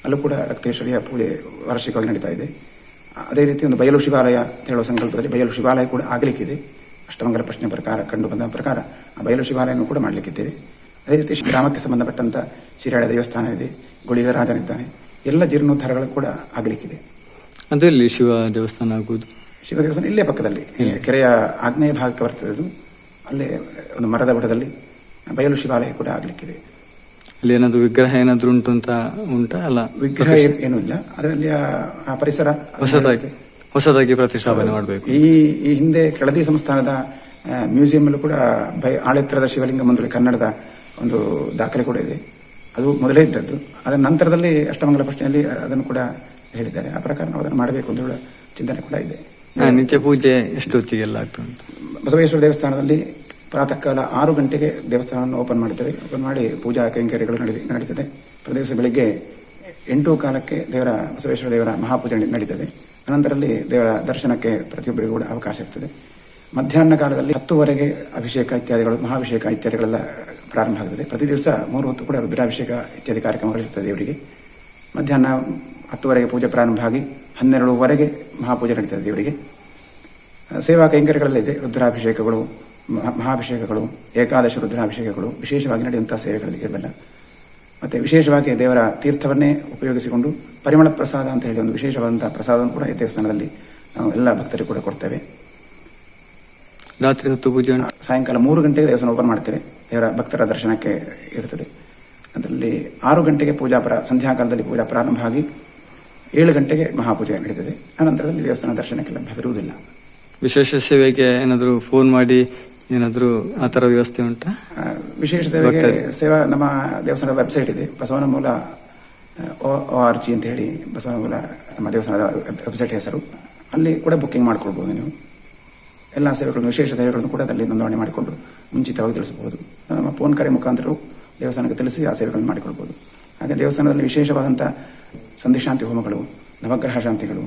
ಅಲ್ಲೂ ಕೂಡ ರಕ್ತೇಶ್ವರಿಯ ಪೂಜೆ ವಾರ್ಷಿಕವಾಗಿ ನಡೀತಾ ಇದೆ. ಅದೇ ರೀತಿ ಒಂದು ಬಯಲು ಶಿವಾಲಯ ಅಂತ ಹೇಳುವ ಸಂಕಲ್ಪದಲ್ಲಿ ಬಯಲು ಶಿವಾಲಯ ಕೂಡ ಆಗಲಿಕ್ಕಿದೆ. ಅಷ್ಟಮಂಗಲ ಪ್ರಶ್ನೆ ಪ್ರಕಾರ ಕಂಡು ಬಂದ ಪ್ರಕಾರ ಆ ಬಯಲು ಶಿವಾಲಯವನ್ನು ಕೂಡ ಮಾಡಲಿಕ್ಕಿದ್ದೇವೆ. ಅದೇ ರೀತಿ ಗ್ರಾಮಕ್ಕೆ ಸಂಬಂಧಪಟ್ಟಂತ ಶಿರಾಳ ದೇವಸ್ಥಾನ ಇದೆ, ಗುಳಿಗರಾಜನಿದ್ದಾನೆ, ಎಲ್ಲ ಜೀರ್ಣೋದ್ಧಾರಗಳು ಕೂಡ ಆಗಲಿಕ್ಕಿದೆ. ಅದರಲ್ಲಿ ಶಿವ ದೇವಸ್ಥಾನ ಆಗುವುದು? ಶಿವ ದೇವಸ್ಥಾನ ಇಲ್ಲೇ ಪಕ್ಕದಲ್ಲಿ, ಕೆರೆಯ ಆಗ್ನೇಯ ಭಾಗಕ್ಕೆ ಬರ್ತದೆ. ಅದು ಅಲ್ಲೇ ಒಂದು ಮರದ ಬುಡದಲ್ಲಿ ಬಯಲು ಶಿವಾಲಯ ಕೂಡ ಆಗಲಿಕ್ಕಿದೆ. ಅಲ್ಲಿ ಏನಾದ್ರು ವಿಗ್ರಹ ಏನಾದ್ರು ಉಂಟು ಅಂತ ಉಂಟಾ? ಅಲ್ಲ, ವಿಗ್ರಹ ಏನೂ ಇಲ್ಲ. ಅದರಲ್ಲಿ ಆ ಪರಿಸರ ಹೊಸದಾಗಿ ಪ್ರತಿಷ್ಠಾಪನೆ ಮಾಡಬೇಕು. ಈ ಹಿಂದೆ ಕೆಳದಿ ಸಂಸ್ಥಾನದ ಮ್ಯೂಸಿಯಂ ಅಲ್ಲೂ ಕೂಡ ಆಳೆತ್ತರದ ಶಿವಲಿಂಗ ಮಂದಿರ ಕನ್ನಡದ ಒಂದು ದಾಖಲೆ ಕೂಡ ಇದೆ. ಅದು ಮೊದಲೇ ಇದ್ದದ್ದು. ಅದರ ನಂತರದಲ್ಲಿ ಅಷ್ಟಮಂಗಲ ಪ್ರಶ್ನೆಯಲ್ಲಿ ಅದನ್ನು ಕೂಡ ಹೇಳಿದ್ದಾರೆ. ಆ ಪ್ರಕಾರ ನಾವು ಅದನ್ನು ಮಾಡಬೇಕು ಅಂತ ಹೇಳುವ ಚಿಂತನೆ ಕೂಡ ಇದೆ. ನಿತ್ಯ ಪೂಜೆ ಎಷ್ಟು ಹೊತ್ತಿಗೆಲ್ಲ ಆಗ್ತದೆ? ಬಸವೇಶ್ವರ ದೇವಸ್ಥಾನದಲ್ಲಿ ಪ್ರಾತಃ ಕಾಲ 6 ಗಂಟೆಗೆ ದೇವಸ್ಥಾನವನ್ನು ಓಪನ್ ಮಾಡುತ್ತೇವೆ. ಓಪನ್ ಮಾಡಿ ಪೂಜಾ ಕೈಂಕರ್ಯಗಳು ನಡೀತದೆ. ಪ್ರದೇಶ ಬೆಳಿಗ್ಗೆ 8 ಕಾಲಕ್ಕೆ ಬಸವೇಶ್ವರ ದೇವರ ಮಹಾಪೂಜೆ ನಡೀತದೆ. ಅನಂತರದಲ್ಲಿ ದೇವರ ದರ್ಶನಕ್ಕೆ ಪ್ರತಿಯೊಬ್ಬರಿಗೂ ಕೂಡ ಅವಕಾಶ ಇರ್ತದೆ. ಮಧ್ಯಾಹ್ನ ಕಾಲದಲ್ಲಿ 10ವರೆಗೆ ಅಭಿಷೇಕ ಇತ್ಯಾದಿಗಳು, ಮಹಾಭಿಷೇಕ ಇತ್ಯಾದಿಗಳೆಲ್ಲ ಪ್ರಾರಂಭ ಆಗುತ್ತದೆ. ಪ್ರತಿ ದಿವಸ 3 ಹೊತ್ತು ಕೂಡ ರುದ್ರಾಭಿಷೇಕ ಇತ್ಯಾದಿ ಕಾರ್ಯಕ್ರಮಗಳಿರ್ತದೆ ದೇವರಿಗೆ. ಮಧ್ಯಾಹ್ನ 10ವರೆಗೆ ಪೂಜೆ ಪ್ರಾರಂಭ ಆಗಿ 12ವರೆಗೆ ಮಹಾಪೂಜೆ ನಡೀತದೆ ದೇವರಿಗೆ. ಸೇವಾ ಕೈಂಕರ್ಯಗಳೆಲ್ಲ ಇದೆ. ರುದ್ರಾಭಿಷೇಕಗಳು, ಮಹಾಭಿಷೇಕಗಳು, ಏಕಾದಶ ರುದ್ರಾಭಿಷೇಕಗಳು ವಿಶೇಷವಾಗಿ ನಡೆಯುವಂತಹ ಸೇವೆಗಳಿಗೆ ಇವೆಲ್ಲ. ಮತ್ತೆ ವಿಶೇಷವಾಗಿ ದೇವರ ತೀರ್ಥವನ್ನೇ ಉಪಯೋಗಿಸಿಕೊಂಡು ಪರಿಮಳ ಪ್ರಸಾದ ಅಂತ ಹೇಳಿ ಒಂದು ವಿಶೇಷವಾದಂತಹ ಪ್ರಸಾದವನ್ನು ಕೂಡ ಈ ದೇವಸ್ಥಾನದಲ್ಲಿ ನಾವು ಎಲ್ಲ ಭಕ್ತರಿಗೆ ಕೂಡ ಕೊಡ್ತೇವೆ. ರಾತ್ರಿ ಹೊತ್ತು ಪೂಜೆ ಸಾಯಂಕಾಲ 3 ಗಂಟೆಗೆ ದೇವಸ್ಥಾನ ಓಪನ್ ಮಾಡ್ತೇವೆ. ದೇವರ ಭಕ್ತರ ದರ್ಶನಕ್ಕೆ ಇರುತ್ತದೆ. ಅದರಲ್ಲಿ 6 ಗಂಟೆಗೆ ಸಂಧ್ಯಾಕಾಲದಲ್ಲಿ ಪೂಜಾ ಪ್ರಾರಂಭ ಆಗಿ 7 ಗಂಟೆಗೆ ಮಹಾಪೂಜೆ ನಡೀತದೆ. ಅನಂತರದಲ್ಲಿ ದೇವಸ್ಥಾನ ದರ್ಶನಕ್ಕೆ ಲಭ್ಯವಿರುವುದಿಲ್ಲ. ವಿಶೇಷ ಸೇವೆಗೆ ಏನಾದರೂ ಫೋನ್ ಮಾಡಿ ಏನಾದರೂ ಆ ಥರ ವ್ಯವಸ್ಥೆ ಉಂಟಾ? ವಿಶೇಷ ಸೇವೆಗೆ ಸೇವಾ ನಮ್ಮ ದೇವಸ್ಥಾನದ ವೆಬ್ಸೈಟ್ ಇದೆ, ಬಸವನ ಮೂಲ ORG ಅಂತ ಹೇಳಿ ಬಸವನ ಮೂಲ ನಮ್ಮ ದೇವಸ್ಥಾನದ ವೆಬ್ಸೈಟ್ ಹೆಸರು. ಅಲ್ಲಿ ಕೂಡ ಬುಕ್ಕಿಂಗ್ ಮಾಡ್ಕೊಳ್ಬಹುದು ನೀವು. ಎಲ್ಲ ಸೇವೆಗಳನ್ನು, ವಿಶೇಷ ಸೇವೆಗಳನ್ನು ಕೂಡ ಅದರಲ್ಲಿ ನೋಂದಣಿ ಮಾಡಿಕೊಂಡು ಮುಂಚಿತವಾಗಿ ತಿಳಿಸಬಹುದು. ನಮ್ಮ ಫೋನ್ ಕರೆ ಮುಖಾಂತರವೂ ದೇವಸ್ಥಾನಕ್ಕೆ ತಿಳಿಸಿ ಆ ಸೇವೆಗಳನ್ನು ಮಾಡಿಕೊಳ್ಬಹುದು. ಹಾಗೆ ದೇವಸ್ಥಾನದಲ್ಲಿ ವಿಶೇಷವಾದಂತಹ ಸಂಧಿಶಾಂತಿ ಹೋಮಗಳು, ನವಗ್ರಹ ಶಾಂತಿಗಳು,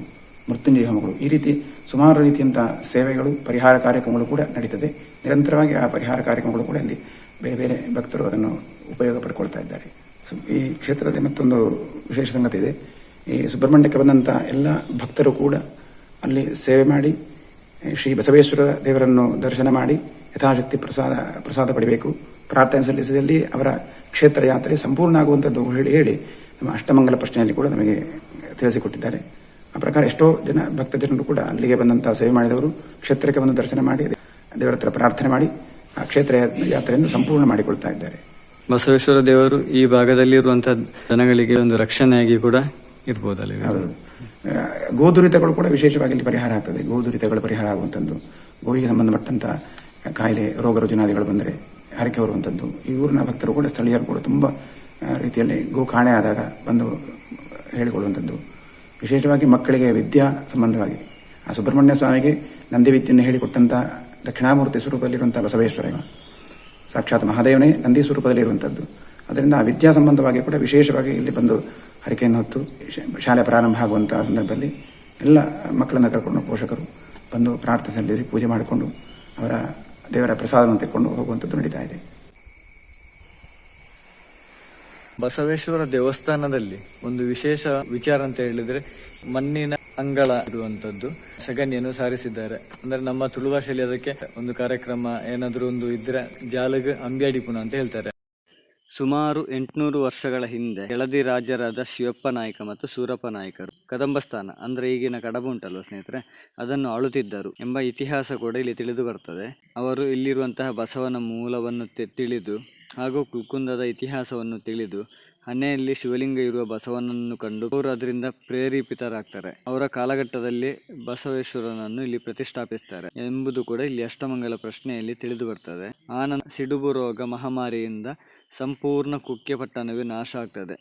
ಮೃತ್ಯುಂಜಯ ಹೋಮಗಳು, ಈ ರೀತಿ ಸುಮಾರು ರೀತಿಯಂತಹ ಸೇವೆಗಳು, ಪರಿಹಾರ ಕಾರ್ಯಕ್ರಮಗಳು ಕೂಡ ನಡೀತದೆ. ನಿರಂತರವಾಗಿ ಆ ಪರಿಹಾರ ಕಾರ್ಯಕ್ರಮಗಳು ಕೂಡ ಇಲ್ಲಿ ಬೇರೆ ಬೇರೆ ಭಕ್ತರು ಅದನ್ನು ಉಪಯೋಗ ಪಡ್ಕೊಳ್ತಾ ಇದ್ದಾರೆ. ಈ ಕ್ಷೇತ್ರದಲ್ಲಿ ಮತ್ತೊಂದು ವಿಶೇಷ ಸಂಗತಿ ಇದೆ. ಈ ಸುಬ್ರಹ್ಮಣ್ಯಕ್ಕೆ ಬಂದಂತಹ ಎಲ್ಲ ಭಕ್ತರು ಕೂಡ ಅಲ್ಲಿ ಸೇವೆ ಮಾಡಿ ಶ್ರೀ ಬಸವೇಶ್ವರ ದೇವರನ್ನು ದರ್ಶನ ಮಾಡಿ ಯಥಾಶಕ್ತಿ ಪ್ರಸಾದ ಪಡಿಬೇಕು. ಪ್ರಾರ್ಥನೆ ಸಲ್ಲಿಸಿದಲ್ಲಿ ಅವರ ಕ್ಷೇತ್ರ ಯಾತ್ರೆ ಸಂಪೂರ್ಣ ಆಗುವಂಥದ್ದು ಹೇಳಿ ನಮ್ಮ ಅಷ್ಟಮಂಗಲ ಪ್ರಶ್ನೆಯಲ್ಲಿ ಕೂಡ ನಮಗೆ ತಿಳಿಸಿಕೊಟ್ಟಿದ್ದಾರೆ. ಆ ಪ್ರಕಾರ ಎಷ್ಟೋ ಜನ ಭಕ್ತ ಜನರು ಕೂಡ ಅಲ್ಲಿಗೆ ಬಂದಂತಹ ಸೇವೆ ಮಾಡಿದವರು ಕ್ಷೇತ್ರಕ್ಕೆ ಬಂದು ದರ್ಶನ ಮಾಡಿ ದೇವರ ಹತ್ರ ಪ್ರಾರ್ಥನೆ ಮಾಡಿ ಆ ಕ್ಷೇತ್ರ ಯಾತ್ರೆಯನ್ನು ಸಂಪೂರ್ಣ ಮಾಡಿಕೊಳ್ತಾ ಇದ್ದಾರೆ. ಬಸವೇಶ್ವರ ದೇವರು ಈ ಭಾಗದಲ್ಲಿರುವಂತಹ ಜನಗಳಿಗೆ ಒಂದು ರಕ್ಷಣೆಯಾಗಿ ಕೂಡ ಇರ್ಬೋದಲ್ಲ? ಗೋದುರಿತಗಳು ಕೂಡ ವಿಶೇಷವಾಗಿ ಇಲ್ಲಿ ಪರಿಹಾರ ಆಗ್ತದೆ. ಗೋದುರಿತಗಳು ಪರಿಹಾರ ಆಗುವಂಥದ್ದು, ಗೋವಿಗೆ ಸಂಬಂಧಪಟ್ಟಂತಹ ಕಾಯಿಲೆ, ರೋಗ ರುಜಿನಾದಿಗಳು ಬಂದರೆ ಹರಕೆ ಹೊರುವಂಥದ್ದು. ಈ ಊರಿನ ಭಕ್ತರು ಕೂಡ, ಸ್ಥಳೀಯರು ಕೂಡ ತುಂಬ ರೀತಿಯಲ್ಲಿ ಗೋ ಕಾಣೆ ಆದಾಗ ಬಂದು ಹೇಳಿಕೊಳ್ಳುವಂಥದ್ದು. ವಿಶೇಷವಾಗಿ ಮಕ್ಕಳಿಗೆ ವಿದ್ಯಾ ಸಂಬಂಧವಾಗಿ ಆ ಸುಬ್ರಹ್ಮಣ್ಯ ಸ್ವಾಮಿಗೆ ನಂದಿ ವಿದ್ಯೆಯನ್ನು ಹೇಳಿಕೊಟ್ಟಂತಹ ದಕ್ಷಿಣಾಮೂರ್ತಿ ಸ್ವರೂಪದಲ್ಲಿರುವಂತಹ ಬಸವೇಶ್ವರ ಸಾಕ್ಷಾತ್ ಮಹಾದೇವನೇ ನಂದಿ ಸ್ವರೂಪದಲ್ಲಿರುವಂಥದ್ದು. ಅದರಿಂದ ಆ ವಿದ್ಯಾ ಸಂಬಂಧವಾಗಿ ಕೂಡ ವಿಶೇಷವಾಗಿ ಇಲ್ಲಿ ಬಂದು ಹರಿಕೆಯನ್ನು ಹೊತ್ತು ಶಾಲೆ ಪ್ರಾರಂಭ ಆಗುವಂತಹ ಸಂದರ್ಭದಲ್ಲಿ ಎಲ್ಲ ಮಕ್ಕಳನ್ನು ಕರ್ಕೊಂಡು ಪೋಷಕರು ಬಂದು ಪ್ರಾರ್ಥನೆ ಸಲ್ಲಿಸಿ ಪೂಜೆ ಮಾಡಿಕೊಂಡು ಅವರ ದೇವರ ಪ್ರಸಾದವನ್ನು ತೆಗೆದುಕೊಂಡು ಹೋಗುವಂಥದ್ದು ನಡೀತಾ ಇದೆ. ಬಸವೇಶ್ವರ ದೇವಸ್ಥಾನದಲ್ಲಿ ಒಂದು ವಿಶೇಷ ವಿಚಾರ ಅಂತ ಹೇಳಿದ್ರೆ ಮಣ್ಣಿನ ಅಂಗಳ ಇರುವಂತದ್ದು, ಸಗಣಿಯನ್ನು ಸಾರಿಸಿದ್ದಾರೆ. ಅಂದ್ರೆ ನಮ್ಮ ತುಳು ಭಾಷೆಯಲ್ಲಿ ಅದಕ್ಕೆ ಒಂದು ಕಾರ್ಯಕ್ರಮ ಏನಾದರೂ ಒಂದು ಇದ್ರೆ ಜಾಲಗ್ ಅಂಬ್ಯಾಡಿಪುನ ಅಂತ ಹೇಳ್ತಾರೆ. ಸುಮಾರು 800 ವರ್ಷಗಳ ಹಿಂದೆ ಕೆಳದಿ ರಾಜರಾದ ಶಿವಪ್ಪ ನಾಯಕ ಮತ್ತು ಸೂರಪ್ಪ ನಾಯಕರು ಕದಂಬಸ್ಥಾನ ಅಂದ್ರೆ ಈಗಿನ ಕಡಬ ಉಂಟಲ್ವ ಸ್ನೇಹಿತರೆ, ಅದನ್ನು ಆಳುತ್ತಿದ್ದರು ಎಂಬ ಇತಿಹಾಸ ಕೂಡ ಇಲ್ಲಿ ತಿಳಿದು ಬರ್ತದೆ. ಅವರು ಇಲ್ಲಿರುವಂತಹ ಬಸವನ ಮೂಲವನ್ನು ತಿಳಿದು ಹಾಗೂ ಕುಲ್ಕುಂದದ ಇತಿಹಾಸವನ್ನು ತಿಳಿದು ಹಣೆಯಲ್ಲಿ ಶಿವಲಿಂಗ ಇರುವ ಬಸವನನ್ನು ಕಂಡು ಅವರು ಅದರಿಂದ ಪ್ರೇರೇಪಿತರಾಗ್ತಾರೆ. ಅವರ ಕಾಲಘಟ್ಟದಲ್ಲಿ ಬಸವೇಶ್ವರನನ್ನು ಇಲ್ಲಿ ಪ್ರತಿಷ್ಠಾಪಿಸ್ತಾರೆ ಎಂಬುದು ಕೂಡ ಇಲ್ಲಿ ಅಷ್ಟಮಂಗಲ ಪ್ರಶ್ನೆಯಲ್ಲಿ ತಿಳಿದು ಬರ್ತದೆ. ಆನಂತರ ಸಿಡುಬು ರೋಗ ಮಹಾಮಾರಿಯಿಂದ ಸಂಪೂರ್ಣ ಕುಕ್ಕೆ ಪಟ್ಟಣವೇ ನಾಶ ಆಗ್ತದೆ.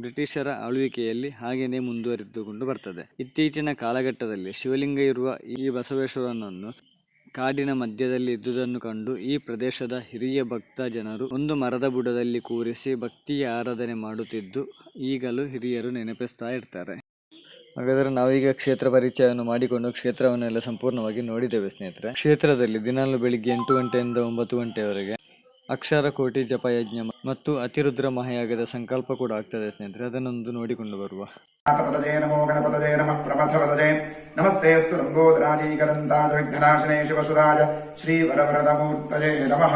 ಬ್ರಿಟಿಷರ ಆಳ್ವಿಕೆಯಲ್ಲಿ ಹಾಗೇನೆ ಮುಂದುವರಿದುಕೊಂಡು ಬರ್ತದೆ. ಇತ್ತೀಚಿನ ಕಾಲಘಟ್ಟದಲ್ಲಿ ಶಿವಲಿಂಗ ಇರುವ ಈ ಬಸವೇಶ್ವರನನ್ನು ಕಾಡಿನ ಮಧ್ಯದಲ್ಲಿ ಇದ್ದುದನ್ನು ಕಂಡು ಈ ಪ್ರದೇಶದ ಹಿರಿಯ ಭಕ್ತ ಜನರು ಒಂದು ಮರದ ಬುಡದಲ್ಲಿ ಕೂರಿಸಿ ಭಕ್ತಿಯ ಆರಾಧನೆ ಮಾಡುತ್ತಿದ್ದು ಈಗಲೂ ಹಿರಿಯರು ನೆನಪಿಸ್ತಾ ಇರ್ತಾರೆ. ಹಾಗಾದರೆ ನಾವೀಗ ಕ್ಷೇತ್ರ ಪರಿಚಯವನ್ನು ಮಾಡಿಕೊಂಡು ಕ್ಷೇತ್ರವನ್ನೆಲ್ಲ ಸಂಪೂರ್ಣವಾಗಿ ನೋಡಿದ್ದೇವೆ ಸ್ನೇಹಿತರೆ. ಕ್ಷೇತ್ರದಲ್ಲಿ ದಿನಾಲು ಬೆಳಿಗ್ಗೆ 8 ಗಂಟೆಯಿಂದ 9 ಗಂಟೆಯವರೆಗೆ ಅಕ್ಷರ ಕೋಟಿ ಜಪಯಜ್ಞ ಮತ್ತು ಅತಿರುದ್ರ ಮಹಾಯಾಗದ ಸಂಕಲ್ಪ ಕೂಡ ಆಗ್ತದೆ ಸ್ನೇಹಿತರೆ. ಅದನ್ನೊಂದು ನೋಡಿಕೊಂಡು ಬರುವ. ನಮೋ ಗಣಪತೇ ನಮಃ ಪ್ರಮಥವದಜೆ ನಮಸ್ತೆಸ್ತು ಲಂಬೋದರಾಜೀಕರಂತಾಜ ವಿಘ್ನನಾಶನೇ ಶಿವಸುರಾಜ ಶ್ರೀ ವರವರದ ಮೂರ್ತಯೇ ನಮಃ.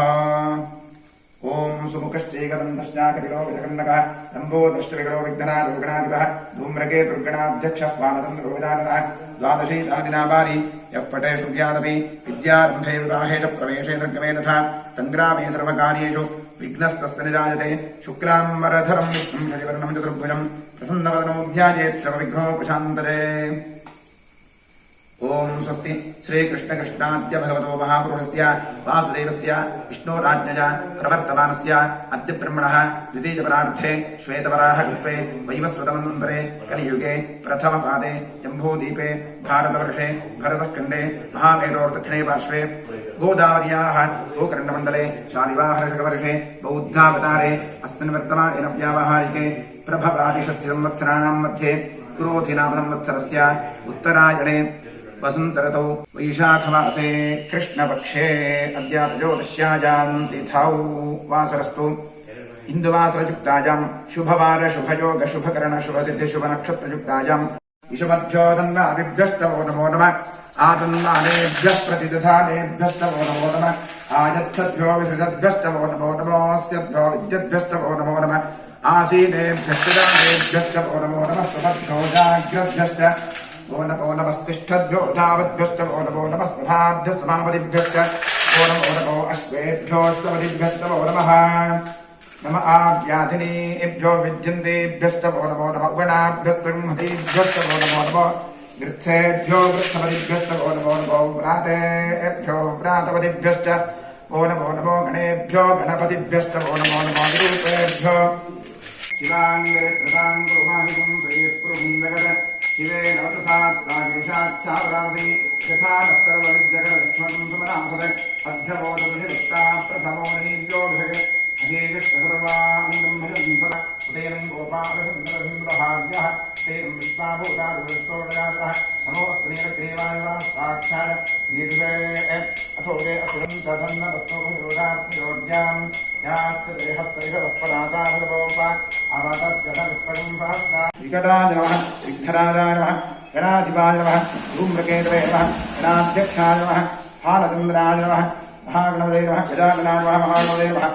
ಓಂ ಸುಮುಖಶ್ಚೈಕದಂತಶ್ಚಾಕಟಿಲೋ ವಿಜಗನ್ನಕಃ ಲಂಬೋದೃಷ್ಟವಿಗಳೋ ವಿಘ್ನನಾಥೋ ಗಣಾಧಿಪಃ ಧೂಮ್ರಕೆ ದುರ್ಗಣಾಧ್ಯಕ್ಷ ವಾನತಂತ್ರೋ ಗಜಾನನಃ ದ್ವಾದಶೀತಾನಿ ನಾಮಾನಿ ಯಃ ಪಠೇಷು ಜ್ಞಾನಪಿ ವಿದ್ಯಾರಂಭೆ ವಿವಾಹೇಷು ಪ್ರವೇಶೇ ನಿರ್ಗಮೇ ತಥಾ ಸಂಗ್ರಾಮೇ ಸರ್ವಕಾರ್ಯೇಷು ವಿಘ್ನಸ್ತಸ್ಯ ನಿರಾಜತೆ. ಶುಕ್ಲಾಂಬರಧರಂ ವಿಷ್ಣುಂ ಶಶಿವರ್ಣಂ ಚತುರ್ಭುಜಂ ಪ್ರಸನ್ನವದನೋ ಧ್ಯಾಯೇತ್ ಸರ್ವವಿಘ್ನೋಪಶಾಂತಯೇ. ಓಂ ಸ್ವಸ್ತಿ ಶ್ರೀಕೃಷ್ಣ ಕೃಷ್ಣಾದ್ಯ ಭಗವತೋ ಮಹಾಪುರುಷಸ್ಯ ವಾಸುದೇವಸ್ಯ ವಿಷ್ಣೋರಾಜ್ಞಯ ಪ್ರವರ್ತಮಾನಸ್ಯ ಅದ್ಯ ಬ್ರಹ್ಮಣಃ ದ್ವಿತೀಯ ಪರಾರ್ಧೆ ಶ್ವೇತವರಾಹ ಕಲ್ಪೆ ವೈವಸ್ವತಮನ್ವಂತರೆ ಕಲಿಯುಗೆ ಪ್ರಥಮ ಪಾದೆ ಜಂಬೂದೀಪೆ ಭಾರತವರ್ಷೆ ಭರತಖಂಡೆ ಮಹಾಮೇರೋರ್ದಕ್ಷಿಣೇ ಪಾರ್ಶ್ವೆ गोदावर्याः गोकर्णमण्डले शालिवाहनवर्षे बौद्धावतारे अस्मिन् वर्तमानेन व्यावहारिके प्रभवादिषट्संवत्सराणां मध्ये क्रोधिनाम संवत्सरस्य उत्तरायणे वसन्तऋतौ वैशाखमासे कृष्णपक्षे अद्य त्रयोदश्यायां तिथौ वासरस्तु हिन्दुवासरयुक्तायां शुभवार शुभयोग शुभकरण शुभतिथि शुभनक्षत्रयुक्तायां विषुमभ्यो तन्वाभिभ्यष्टमो नमो नमः. आतन्नानेभ्यः प्रतिदधानेभ्यस्तमो नमो नमः. आयत्सद्भ्यो विसृजद्भ्यस्तमो नमो नमोऽस्यभ्यो विद्यद्भ्यस्तमो नमो नमः. आसीनेभ्यश्चदानेभ्यश्चमो नमो नमः. स्वभद्भ्यो जाग्रद्भ्यश्च वो नमो नमस्तिष्ठद्भ्यो धावद्भ्यश्चमो नमो नमः. सभाभ्यः समापदिभ्यश्च वो नमो नमो अश्वेभ्योऽश्वपदिभ्यस्तमो नमः. नम आव्याधिनेभ्यो विद्यन्तेभ्यस्तमो नमो नमः. उगणाभ्यस्तृंहतीभ्यस्तमो नमो नमः. गृत्सेभ्यो गृत्सपदिभ्यश्च वो नमो नमो. व्रातेभ्यो व्रातपदिभ्यश्च वो नमो नमो. गणेभ्यो गणपतिभ्यश्च वो नमो नमो. निरूपेभ्यो शिवाङ्गृताङ्गुरुमाहितं श्रीस्पृहं जगत् शिवे नवतसात्तागेशाच्छावरामसि यथा नः सर्वविद्यगलक्ष्मणं सुमनाभद अध्यबोधविष्टा प्रथमो नैव्योऽभिषगे अहेयश्चर्वान्दं भजन्तर उदयनं गोपालसुन्दरसिंहभाग्यः तेनं विश्वाभूतारुष्टोदयातः नमोऽस्त्रीरग्रीवायुवास्ताक्षाय दीर्घे अथोगे असुरन्तधन्नतत्त्वयोगात्मयोग्यां यास्तदेहस्तैहवःपदाताभगवोपा विकटाय नमः. विघ्नराजाय नमः. गणाधिपाय नमः. धूम्रकेतवे नमः. गणाध्यक्षाय नमः. फालचन्द्राय नमः. महागणपतये नमः. गजाननाय नमः. महागणपतये नमः.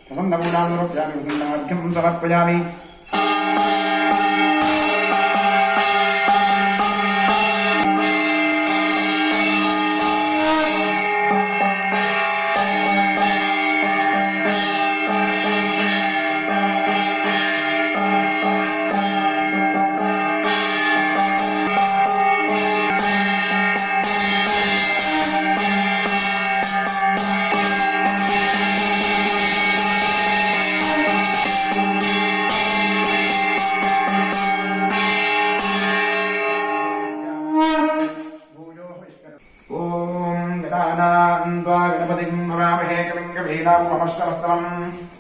प्रसन्नपूर्णां समर्पयामि. प्रसन्नार्घ्यं समर्पयामि. गणपतिं नमामहे कविं कवीनामुपमश्रवस्तमं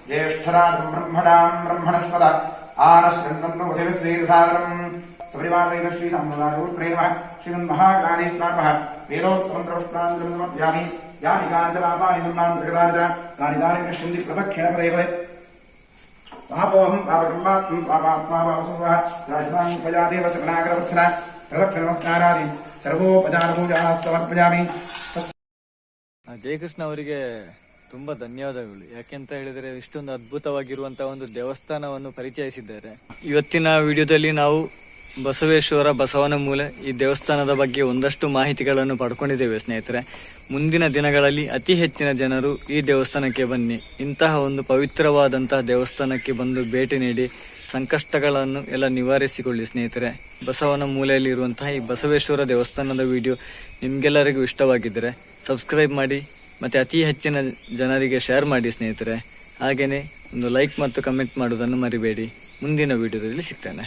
ज्येष्ठराजं ब्रह्मणां ब्रह्मणस्पद आनश्रन्नोदेवश्रीसादरं सबरिवालयः श्रीसाम्राजोत्रे नमः. श्रीमन्महाकालेश्वरः वेदोत्सवन्द्रवस्त्राञ्जलिं समर्पयामि. यानि काञ्चलापानि धर्मान्तर्गतानि च तानि तानि पश्यन्ति प्रदक्षिणपदे पदे. पापोऽहं पापकर्मात्मं पापात्मा पापसुवः राजमां प्रजादेव सकलाग्रवत्सला प्रदक्षिणनमस्कारादि सर्वोपचारपूजाः समर्पयामि. ಜಯಕೃಷ್ಣ ಅವರಿಗೆ ತುಂಬಾ ಧನ್ಯವಾದಗಳು. ಯಾಕೆಂತ ಹೇಳಿದ್ರೆ ಇಷ್ಟೊಂದು ಅದ್ಭುತವಾಗಿರುವಂತಹ ಒಂದು ದೇವಸ್ಥಾನವನ್ನು ಪರಿಚಯಿಸಿದ್ದಾರೆ. ಇವತ್ತಿನ ವಿಡಿಯೋದಲ್ಲಿ ನಾವು ಬಸವೇಶ್ವರ ಬಸವನ ಮೂಲ ಈ ದೇವಸ್ಥಾನದ ಬಗ್ಗೆ ಒಂದಷ್ಟು ಮಾಹಿತಿಗಳನ್ನು ಪಡ್ಕೊಂಡಿದ್ದೇವೆ ಸ್ನೇಹಿತರೆ. ಮುಂದಿನ ದಿನಗಳಲ್ಲಿ ಅತಿ ಹೆಚ್ಚಿನ ಜನರು ಈ ದೇವಸ್ಥಾನಕ್ಕೆ ಬನ್ನಿ. ಇಂತಹ ಒಂದು ಪವಿತ್ರವಾದಂತಹ ದೇವಸ್ಥಾನಕ್ಕೆ ಬಂದು ಭೇಟಿ ನೀಡಿ ಸಂಕಷ್ಟಗಳನ್ನು ಎಲ್ಲ ನಿವಾರಿಸಿಕೊಳ್ಳಿ ಸ್ನೇಹಿತರೆ. ಬಸವನ ಮೂಲೆಯಲ್ಲಿ ಇರುವಂತಹ ಈ ಬಸವೇಶ್ವರ ದೇವಸ್ಥಾನದ ವಿಡಿಯೋ ನಿಮ್ಗೆಲ್ಲರಿಗೂ ಇಷ್ಟವಾಗಿದ್ದರೆ ಸಬ್ಸ್ಕ್ರೈಬ್ ಮಾಡಿ ಮತ್ತೆ ಅತಿ ಹೆಚ್ಚಿನ ಜನರಿಗೆ ಶೇರ್ ಮಾಡಿ ಸ್ನೇಹಿತರೆ. ಹಾಗೇನೆ ಒಂದು ಲೈಕ್ ಮತ್ತು ಕಮೆಂಟ್ ಮಾಡುವುದನ್ನು ಮರಿಬೇಡಿ. ಮುಂದಿನ ವಿಡಿಯೋದಲ್ಲಿ ಸಿಗ್ತೇನೆ.